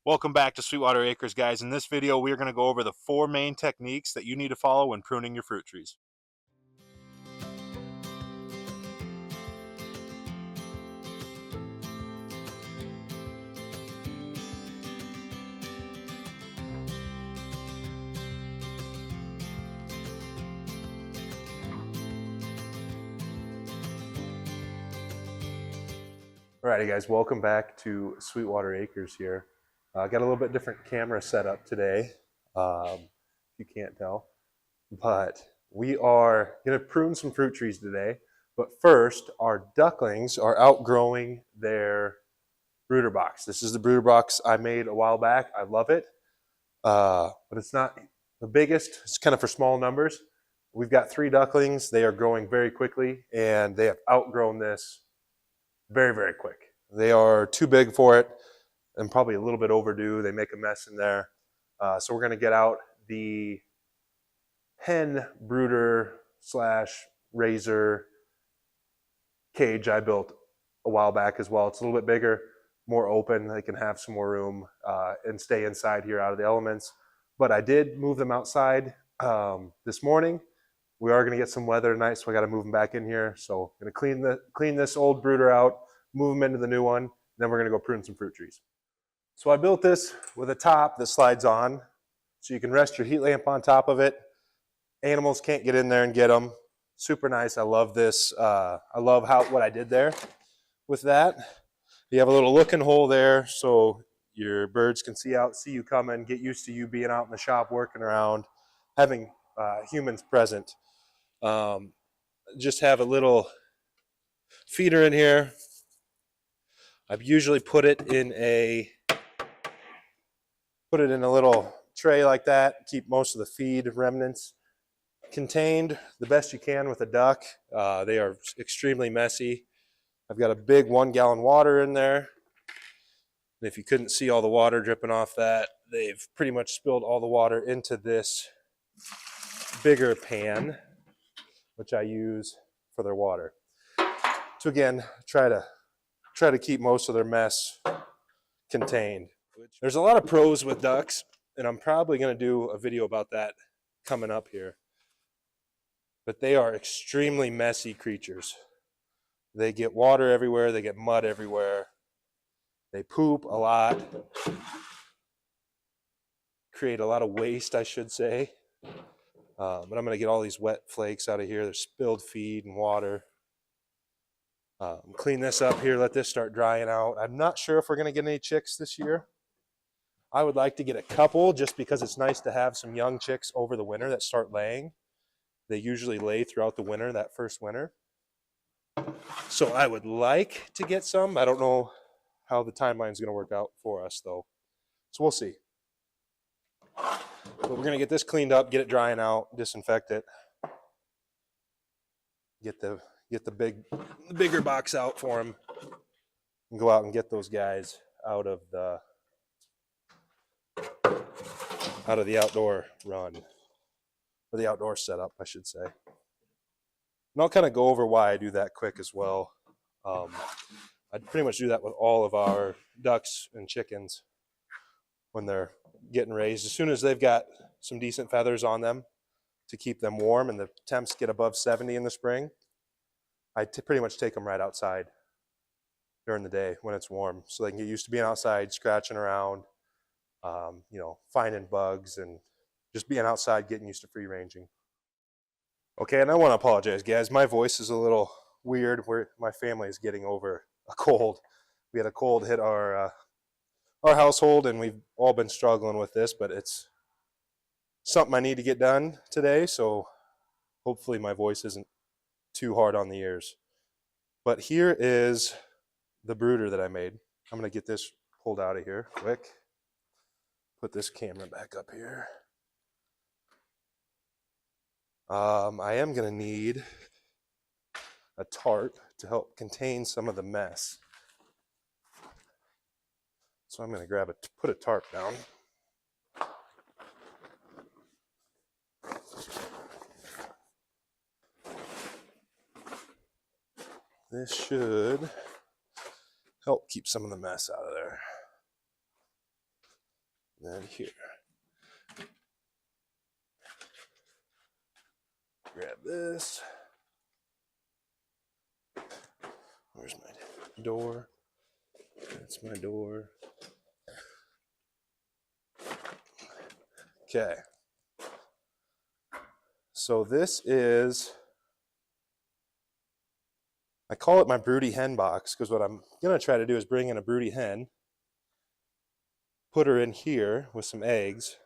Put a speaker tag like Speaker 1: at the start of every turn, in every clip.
Speaker 1: Welcome back to Sweetwater Acres, guys. In this video, we are going to go over the 4 main techniques that you need to follow when pruning your fruit trees. Alrighty, guys, welcome back to Sweetwater Acres here. Got a little bit different camera setup today, if you can't tell. But we are going to prune some fruit trees today. But first, our ducklings are outgrowing their brooder box. This is the brooder box I made a while back. I love it, but it's not the biggest. It's kind of for small numbers. We've got 3 ducklings. They are growing very quickly, and they have outgrown this very, very quick. They are too big for it and probably a little bit overdue. They make a mess in there. So we're going to get out the hen brooder / razor cage I built a while back as well. It's a little bit bigger, more open. They can have some more room and stay inside here out of the elements. But I did move them outside this morning. We are going to get some weather tonight, so I got to move them back in here. So I'm going to clean this old brooder out, move them into the new one, and then we're going to go prune some fruit trees. So I built this with a top that slides on, so you can rest your heat lamp on top of it. Animals can't get in there and get them. Super nice. I love this. I love what I did there with that. You have a little looking hole there, so your birds can see you coming, get used to you being out in the shop working around, having humans present. Just have a little feeder in here. I've usually put it in a little tray like that. Keep most of the feed remnants contained the best you can with a duck. They are extremely messy. I've got a big 1-gallon water in there. And if you couldn't see all the water dripping off that, they've pretty much spilled all the water into this bigger pan, which I use for their water. So again, try to keep most of their mess contained. There's a lot of pros with ducks, and I'm probably going to do a video about that coming up here. But they are extremely messy creatures. They get water everywhere, they get mud everywhere. They poop a lot. Create a lot of waste, I should say. But I'm going to get all these wet flakes out of here. There's spilled feed and water. Clean this up here, let this start drying out. I'm not sure if we're going to get any chicks this year. I would like to get a couple just because it's nice to have some young chicks over the winter that start laying. They usually lay throughout the winter, that first winter. So I would like to get some. I don't know how the timeline is going to work out for us, though. So we'll see. But we're going to get this cleaned up, get it drying out, disinfect it. Get the bigger box out for them. And go out and get those guys out of the outdoor run. Or the outdoor setup, I should say. And I'll kind of go over why I do that quick as well. I pretty much do that with all of our ducks and chickens when they're getting raised. As soon as they've got some decent feathers on them to keep them warm and the temps get above 70 in the spring, I pretty much take them right outside during the day when it's warm so they can get used to being outside, scratching around, finding bugs and just being outside, getting used to free ranging. Okay, and I want to apologize, guys. My voice is a little weird. My family is getting over a cold. We had a cold hit our household, and we've all been struggling with this, but it's something I need to get done today, so hopefully my voice isn't too hard on the ears. But here is the brooder that I made. I'm going to get this pulled out of here quick. Put this camera back up here. I am going to need a tarp to help contain some of the mess. So I'm going to put a tarp down. This should help keep some of the mess out of there. then here. Grab this. Where's my door? That's my door. Okay. So this is, I call it my broody hen box, because what I'm going to try to do is bring in a broody hen, put her in here with some eggs,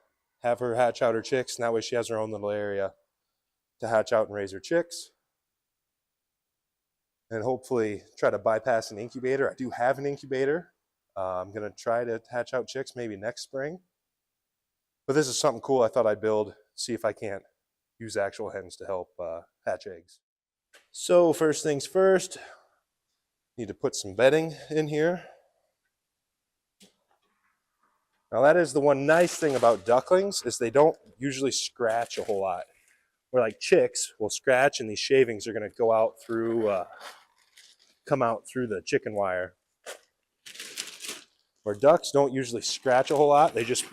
Speaker 1: have her hatch out her chicks, and that way she has her own little area to hatch out and raise her chicks. And hopefully try to bypass an incubator. I do have an incubator. I'm going to try to hatch out chicks maybe next spring. But this is something cool I thought I'd build, see if I can't use actual hens to help hatch eggs. So first things first, need to put some bedding in here. Now that is the one nice thing about ducklings, is they don't usually scratch a whole lot. Where like chicks will scratch, and these shavings are going to go out through, come out through the chicken wire. Where ducks don't usually scratch a whole lot, they just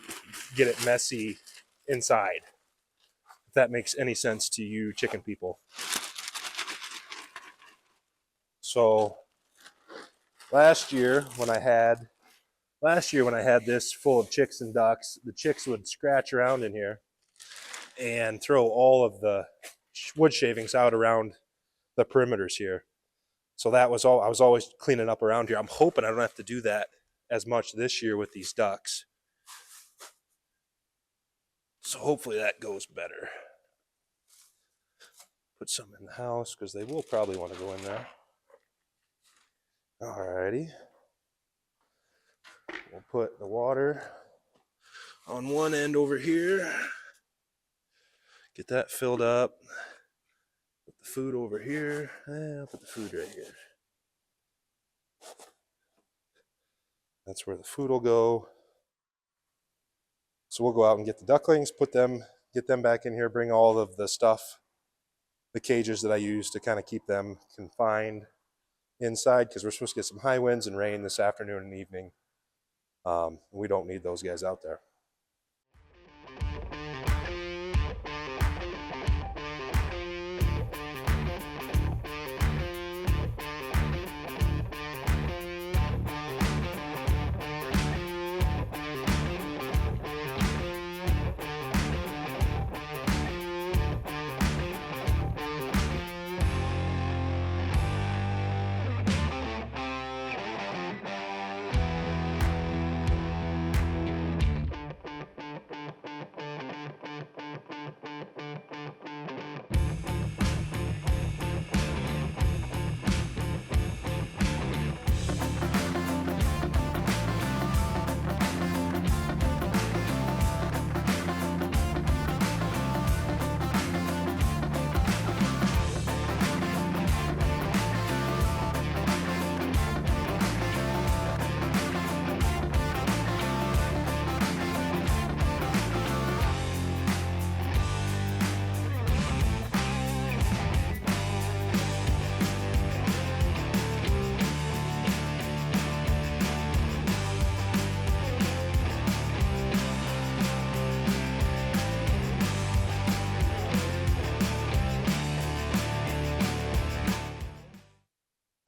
Speaker 1: get it messy inside. If that makes any sense to you chicken people. So last year when I had this full of chicks and ducks, the chicks would scratch around in here and throw all of the wood shavings out around the perimeters here. So that was all, I was always cleaning up around here. I'm hoping I don't have to do that as much this year with these ducks. So hopefully that goes better. Put some in the house because they will probably want to go in there. Alrighty. We'll put the water on one end over here. Get that filled up. Put the food over here. I'll put the food right here. That's where the food will go. So we'll go out and get the ducklings, get them back in here, bring all of the stuff, the cages that I use to kind of keep them confined inside, because we're supposed to get some high winds and rain this afternoon and evening. We don't need those guys out there.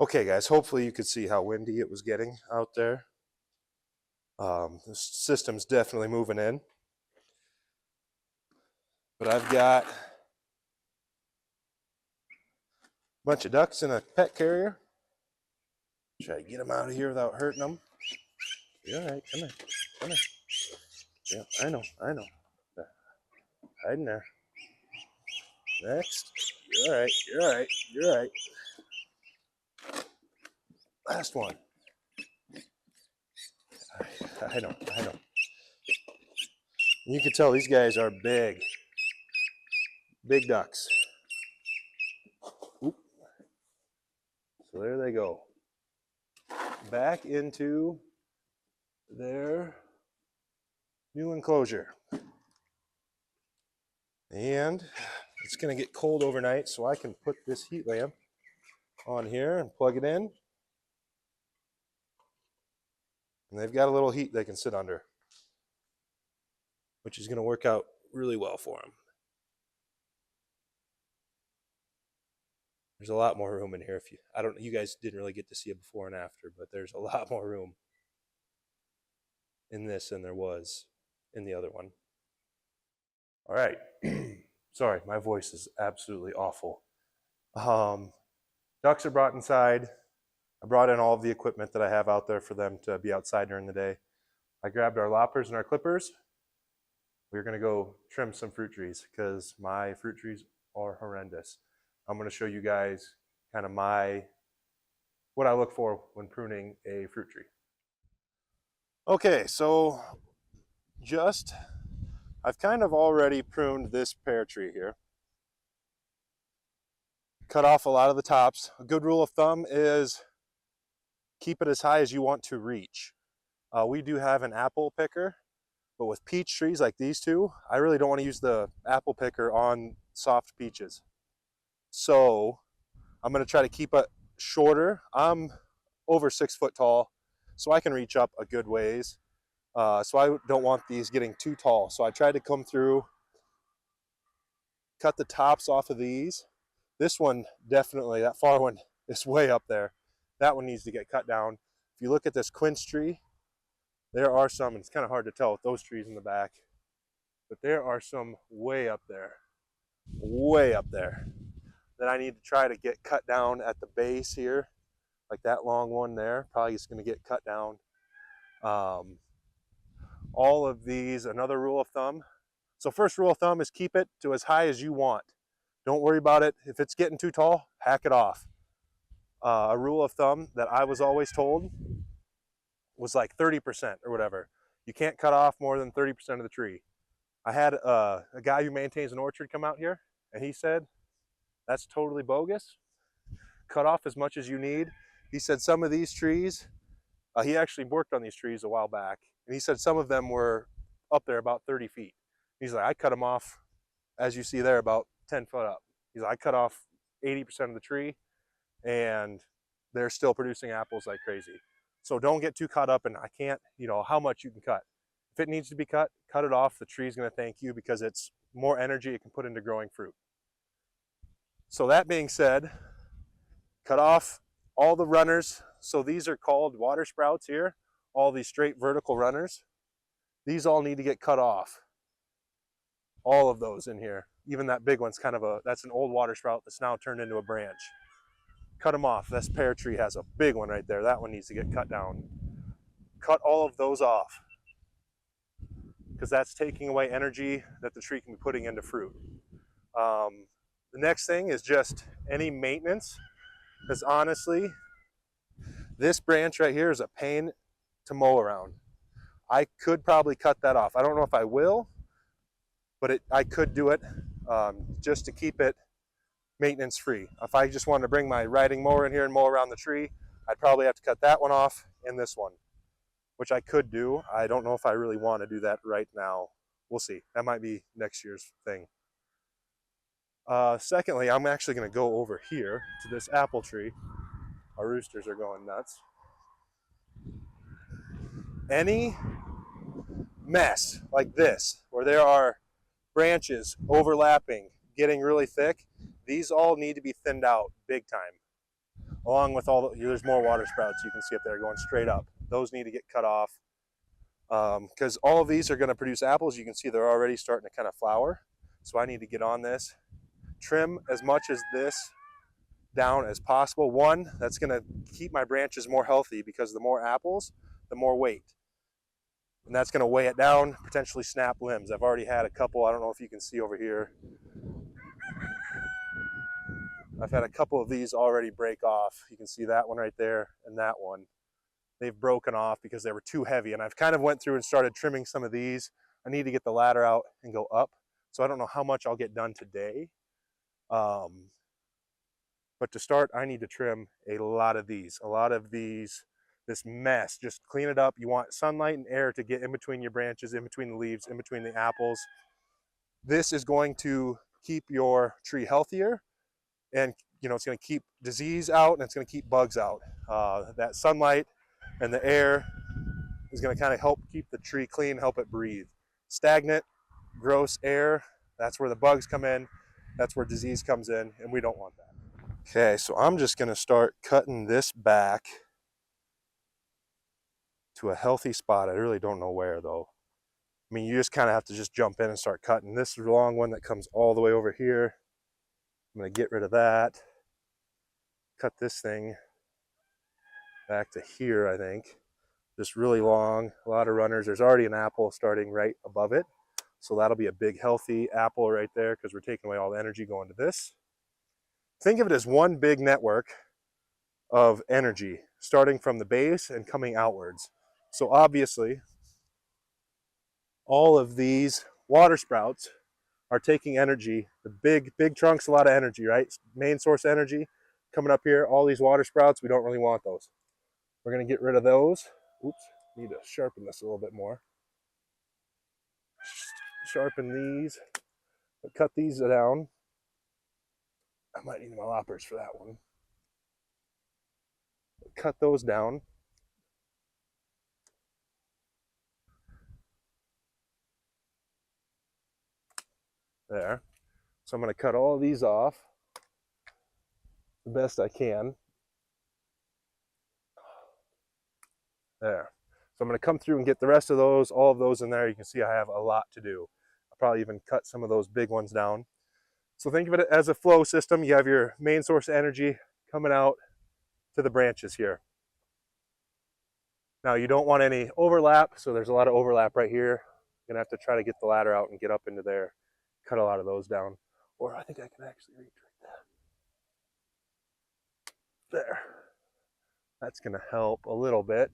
Speaker 1: Okay guys, hopefully you could see how windy it was getting out there. The system's definitely moving in. But I've got a bunch of ducks in a pet carrier. Try to get them out of here without hurting them. You're all right, come here, come here. Yeah, I know. Hide in there. Next. You're all right, you're all right, you're all right. Last one. I know. You can tell these guys are big ducks. Oop. So there they go. Back into their new enclosure. And it's going to get cold overnight, so I can put this heat lamp on here and plug it in. And they've got a little heat they can sit under. which is going to work out really well for him. There's a lot more room in here. If you guys didn't really get to see it before and after, but there's a lot more room in this than there was in the other one. All right. Sorry, my voice is absolutely awful. Ducks are brought inside. I brought in all of the equipment that I have out there for them to be outside during the day. I grabbed our loppers and our clippers. We're going to go trim some fruit trees because my fruit trees are horrendous. I'm going to show you guys kind of what I look for when pruning a fruit tree. Okay, so I've kind of already pruned this pear tree here. Cut off a lot of the tops. A good rule of thumb is keep it as high as you want to reach. We do have an apple picker, but with peach trees like these two, I really don't want to use the apple picker on soft peaches. So I'm going to try to keep it shorter. I'm over 6 foot tall, so I can reach up a good ways. So I don't want these getting too tall. So I tried to come through, cut the tops off of these. This one, definitely, that far one is way up there. That one needs to get cut down. If you look at this quince tree, there are some, and it's kind of hard to tell with those trees in the back, but there are some way up there that I need to try to get cut down at the base here, like that long one there, probably is going to get cut down. All of these, another rule of thumb. So first rule of thumb is keep it to as high as you want. Don't worry about it. If it's getting too tall, hack it off. A rule of thumb that I was always told was like 30% or whatever. You can't cut off more than 30% of the tree. I had a guy who maintains an orchard come out here, and he said, that's totally bogus. Cut off as much as you need. He said some of these trees, he actually worked on these trees a while back, and he said some of them were up there about 30 feet. He's like, I cut them off, as you see there, about 10 foot up. He's like, I cut off 80% of the tree, and they're still producing apples like crazy. So don't get too caught up in, I can't, how much you can cut. If it needs to be cut, cut it off. The tree's going to thank you because it's more energy it can put into growing fruit. So that being said, cut off all the runners. So these are called water sprouts here, all these straight vertical runners. These all need to get cut off. All of those in here. Even that big one's that's an old water sprout that's now turned into a branch. Cut them off. This pear tree has a big one right there. That one needs to get cut down. Cut all of those off because that's taking away energy that the tree can be putting into fruit. The next thing is just any maintenance, because honestly, this branch right here is a pain to mow around. I could probably cut that off. I don't know if I will, but I could do it just to keep it maintenance free. If I just wanted to bring my riding mower in here and mow around the tree, I'd probably have to cut that one off and this one, which I could do. I don't know if I really want to do that right now. We'll see. That might be next year's thing. Secondly, I'm actually going to go over here to this apple tree. Our roosters are going nuts. Any mess like this, where there are branches overlapping, getting really thick, these all need to be thinned out big time. Along with there's more water sprouts you can see up there going straight up. Those need to get cut off because all of these are going to produce apples. You can see they're already starting to kind of flower. So I need to get on this. Trim as much as this down as possible. One, that's going to keep my branches more healthy because the more apples, the more weight. And that's going to weigh it down, potentially snap limbs. I've already had a couple. I don't know if you can see over here. I've had a couple of these already break off. You can see that one right there and that one. They've broken off because they were too heavy. And I've kind of went through and started trimming some of these. I need to get the ladder out and go up. So I don't know how much I'll get done today. But to start, I need to trim a lot of these, this mess, just clean it up. You want sunlight and air to get in between your branches, in between the leaves, in between the apples. This is going to keep your tree healthier, and it's going to keep disease out and it's going to keep bugs out. That sunlight and the air is going to kind of help keep the tree clean, help it breathe. stagnant, gross air, that's where the bugs come in, that's where disease comes in, and we don't want that. Okay, so I'm just gonna start cutting this back to a healthy spot. I really don't know where though. I mean, you just kind of have to just jump in and start cutting. This is a long one that comes all the way over here. I'm gonna get rid of that. Cut this thing back to here, I think. Just really long, a lot of runners. There's already an apple starting right above it. So that'll be a big healthy apple right there because we're taking away all the energy going to this. Think of it as one big network of energy starting from the base and coming outwards. So obviously, all of these water sprouts are taking energy. The big trunks, a lot of energy, right? Main source energy coming up here. All these water sprouts, we don't really want those. We're gonna get rid of those. Oops, need to sharpen this a little bit more. Sharpen these, but cut these down. I might need my loppers for that one. Cut those down. There. So I'm gonna cut all these off the best I can. There. So I'm gonna come through and get the rest of those, all of those in there. You can see I have a lot to do. I'll probably even cut some of those big ones down. So think of it as a flow system. You have your main source energy coming out to the branches here. Now you don't want any overlap, so there's a lot of overlap right here. You're gonna have to try to get the ladder out and get up into there, cut a lot of those down. Or I think I can actually reach right there. There. That's gonna help a little bit.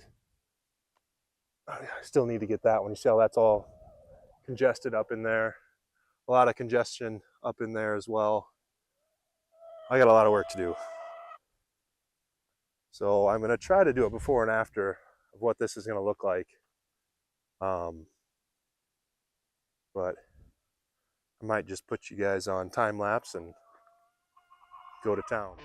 Speaker 1: I still need to get that one. You see how that's all congested up in there? A lot of congestion up in there as well. I got a lot of work to do. So I'm gonna try to do a before and after of what this is gonna look like. But I might just put you guys on time lapse and go to town.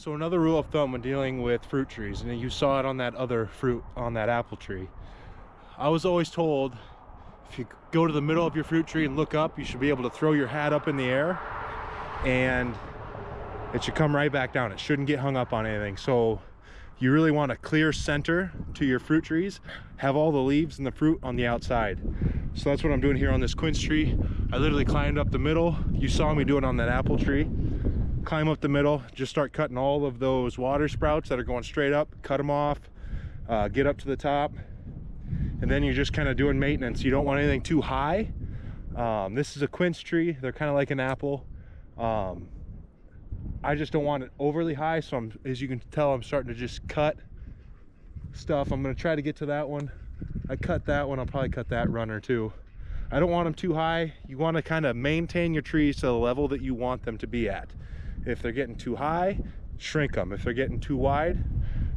Speaker 1: So another rule of thumb when dealing with fruit trees, and you saw it on that other fruit, on that apple tree. I was always told, if you go to the middle of your fruit tree and look up, you should be able to throw your hat up in the air and it should come right back down. It shouldn't get hung up on anything. So you really want a clear center to your fruit trees. Have all the leaves and the fruit on the outside. So that's what I'm doing here on this quince tree. I literally climbed up the middle. You saw me do it on that apple tree. Climb up the middle, just start cutting all of those water sprouts that are going straight up, cut them off, get up to the top, and then you're just kind of doing maintenance. You don't want anything too high. This is a quince tree. They're kind of like an apple. I just don't want it overly high, so as you can tell, I'm starting to just cut stuff. I'm going to try to get to that one. I cut that one. I'll probably cut that runner too. I don't want them too high. You want to kind of maintain your trees to the level that you want them to be at. If they're getting too high, shrink them. If they're getting too wide,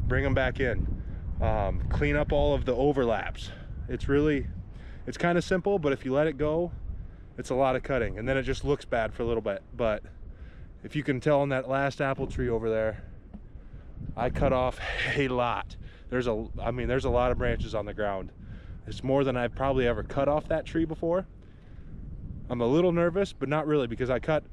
Speaker 1: bring them back in. Clean up all of the overlaps. It's kind of simple, but if you let it go, it's a lot of cutting, and then it just looks bad for a little bit. But if you can tell on that last apple tree over there, I cut off a lot. There's a lot of branches on the ground. It's more than I've probably ever cut off that tree before. I'm a little nervous, but not really, because I cut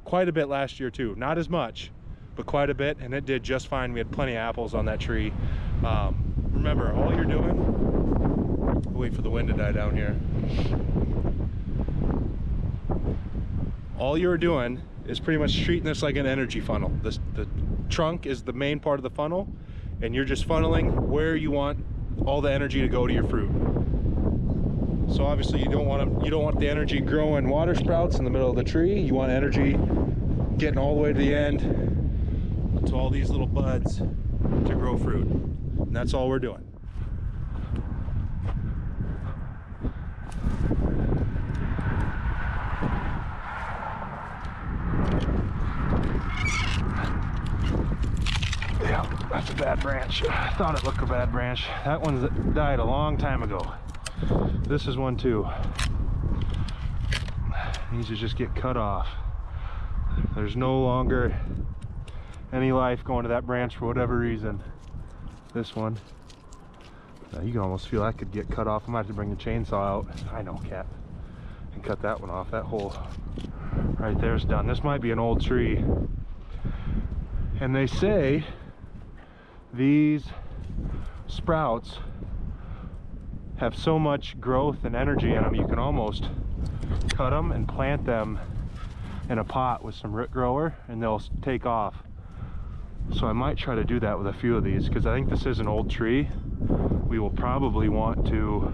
Speaker 1: quite a bit last year too. Not as much, but quite a bit, and it did just fine. We had plenty of apples on that tree. Remember, all you're doing, wait for the wind to die down here. All you're doing is pretty much treating this like an energy funnel. The trunk is the main part of the funnel, and you're just funneling where you want all the energy to go to your fruit. So obviously you don't want the energy growing water sprouts in the middle of the tree. You want energy getting all the way to the end to all these little buds to grow fruit. And that's all we're doing. Yeah, that's a bad branch. I thought it looked a bad branch. That one died a long time ago. This is one too. Needs to just get cut off. There's no longer any life going to that branch for whatever reason. This one, you can almost feel that could get cut off. I might have to bring the chainsaw out. I know, cat. And cut that one off. That hole right there is done. This might be an old tree. And they say these sprouts have so much growth and energy in them, you can almost cut them and plant them in a pot with some root grower and they'll take off. So I might try to do that with a few of these, because I think this is an old tree. We will probably want to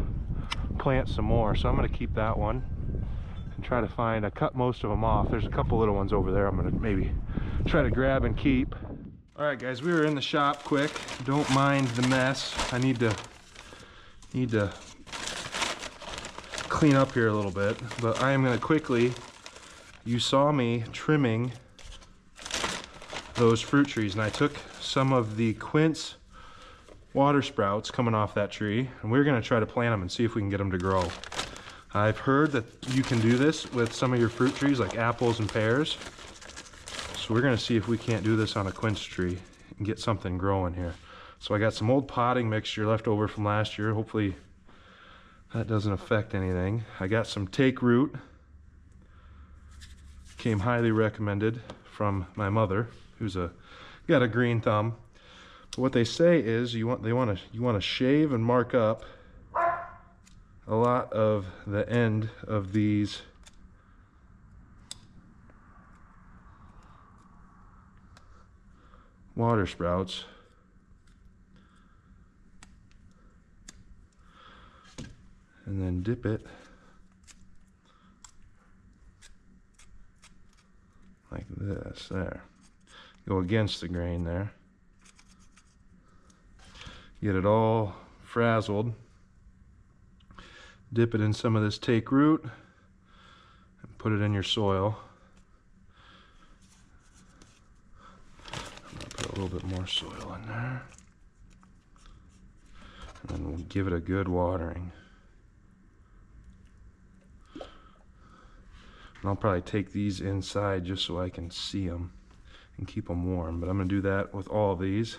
Speaker 1: plant some more, so I'm going to keep that one and try to find, I cut most of them off. There's a couple little ones over there I'm going to maybe try to grab and keep. All right guys, we were in the shop quick. Don't mind the mess. I need to clean up here a little bit, but I am going to quickly, you saw me trimming those fruit trees, and I took some of the quince water sprouts coming off that tree, and we're going to try to plant them and see if we can get them to grow. I've heard that you can do this with some of your fruit trees like apples and pears, so we're going to see if we can't do this on a quince tree and get something growing here. So I got some old potting mixture left over from last year. Hopefully that doesn't affect anything. I got some take root. Came highly recommended from my mother, who's got a green thumb. But what they say is you want to shave and mark up a lot of the end of these water sprouts. And then dip it like this, there. Go against the grain there. Get it all frazzled. Dip it in some of this take root and put it in your soil. I'm gonna put a little bit more soil in there. And then we'll give it a good watering. And I'll probably take these inside just so I can see them and keep them warm. But I'm gonna do that with all of these.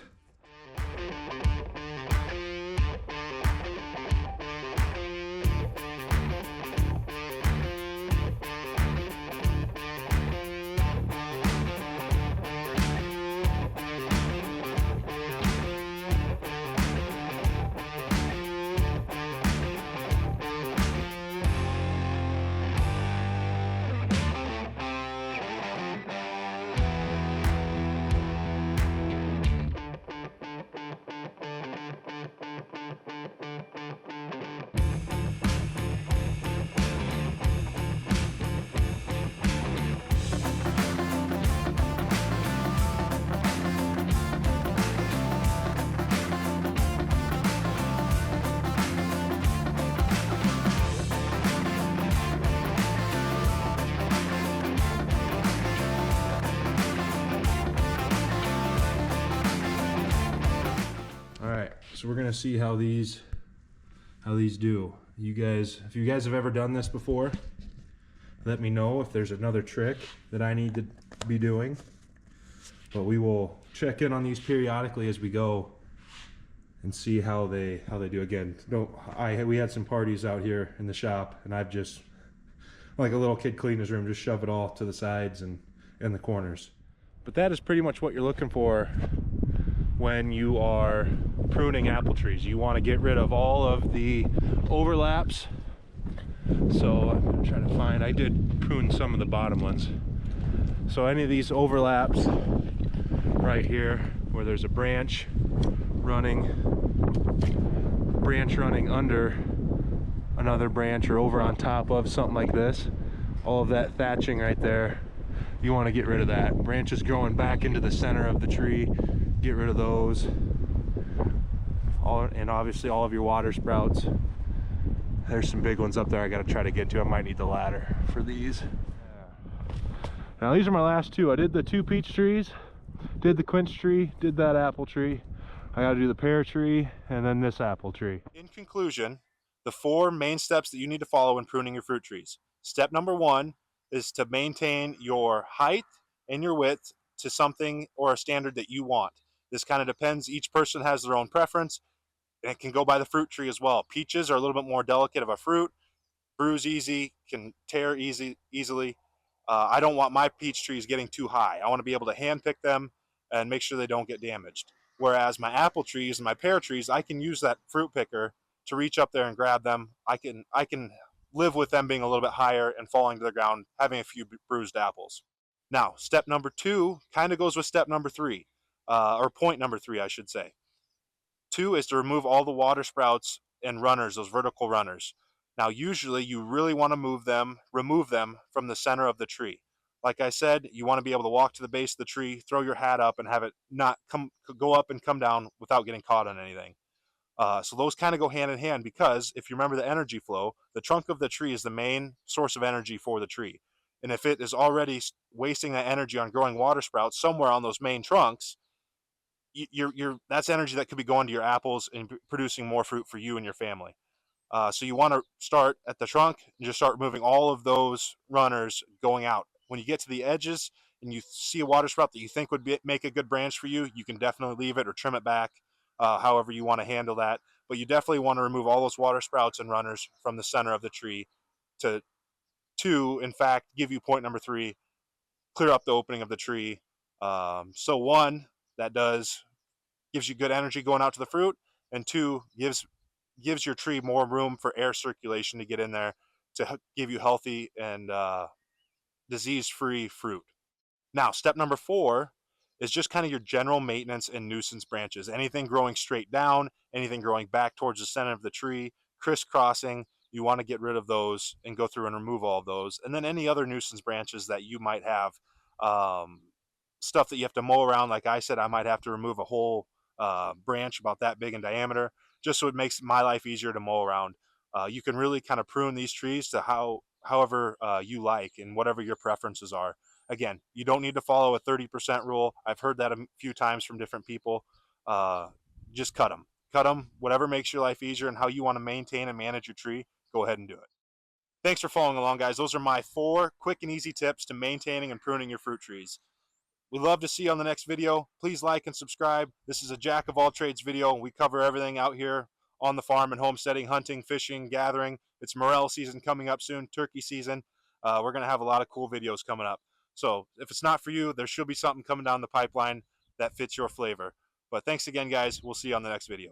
Speaker 1: So we're gonna see how these do. You guys, if you guys have ever done this before, let me know if there's another trick that I need to be doing. But we will check in on these periodically as we go and see how they do. Again, we had some parties out here in the shop, and I've just, like a little kid clean his room, just shove it all to the sides and in the corners. But that is pretty much what you're looking for when you are pruning apple trees. You want to get rid of all of the overlaps. So I'm going to try to find, I did prune some of the bottom ones. So any of these overlaps right here where there's a branch running under another branch or over on top of something like this, all of that thatching right there, you want to get rid of that. Branches growing back into the center of the tree, get rid of those. And obviously all of your water sprouts. There's some big ones up there I got to try to get to. I might need the ladder for these. Now these are my last two. I did the 2 peach trees, did the quince tree, did that apple tree. I got to do the pear tree and then this apple tree. In conclusion, the 4 main steps that you need to follow when pruning your fruit trees. Step number 1 is to maintain your height and your width to something or a standard that you want. This kind of depends. Each person has their own preference, and it can go by the fruit tree as well. Peaches are a little bit more delicate of a fruit, bruise easy, can tear easily. I don't want my peach trees getting too high. I want to be able to hand pick them and make sure they don't get damaged. Whereas my apple trees and my pear trees, I can use that fruit picker to reach up there and grab them. I can live with them being a little bit higher and falling to the ground, having a few bruised apples. Now, step number 2 kind of goes with step number 3, or point number 3, I should say. 2 is to remove all the water sprouts and runners, those vertical runners. Now, usually you really want to remove them from the center of the tree. Like I said, you want to be able to walk to the base of the tree, throw your hat up, and have it not go up and come down without getting caught on anything. So those kind of go hand in hand, because if you remember the energy flow, the trunk of the tree is the main source of energy for the tree. And if it is already wasting that energy on growing water sprouts somewhere on those main trunks, that's energy that could be going to your apples and producing more fruit for you and your family. So you want to start at the trunk and just start removing all of those runners going out. When you get to the edges and you see a water sprout that you think would make a good branch for you, you can definitely leave it or trim it back, however you want to handle that. But you definitely want to remove all those water sprouts and runners from the center of the tree to in fact, give you point number 3, clear up the opening of the tree. So 1, that gives you good energy going out to the fruit, and 2, gives your tree more room for air circulation to get in there to give you healthy and disease-free fruit. Now, step number 4 is just kind of your general maintenance and nuisance branches. Anything growing straight down, anything growing back towards the center of the tree, crisscrossing, you want to get rid of those and go through and remove all of those. And then any other nuisance branches that you might have, stuff that you have to mow around. Like I said, I might have to remove a whole branch about that big in diameter, just so it makes my life easier to mow around. You can really kind of prune these trees to however you like and whatever your preferences are. Again, you don't need to follow a 30% rule. I've heard that a few times from different people. Just cut them. Cut them, whatever makes your life easier and how you want to maintain and manage your tree, go ahead and do it. Thanks for following along, guys. Those are my 4 quick and easy tips to maintaining and pruning your fruit trees. we'd love to see you on the next video. Please like and subscribe. This is a jack of all trades video. We cover everything out here on the farm and homesteading, hunting, fishing, gathering. It's morel season coming up soon, turkey season. We're going to have a lot of cool videos coming up. So if it's not for you, there should be something coming down the pipeline that fits your flavor. But thanks again, guys. We'll see you on the next video.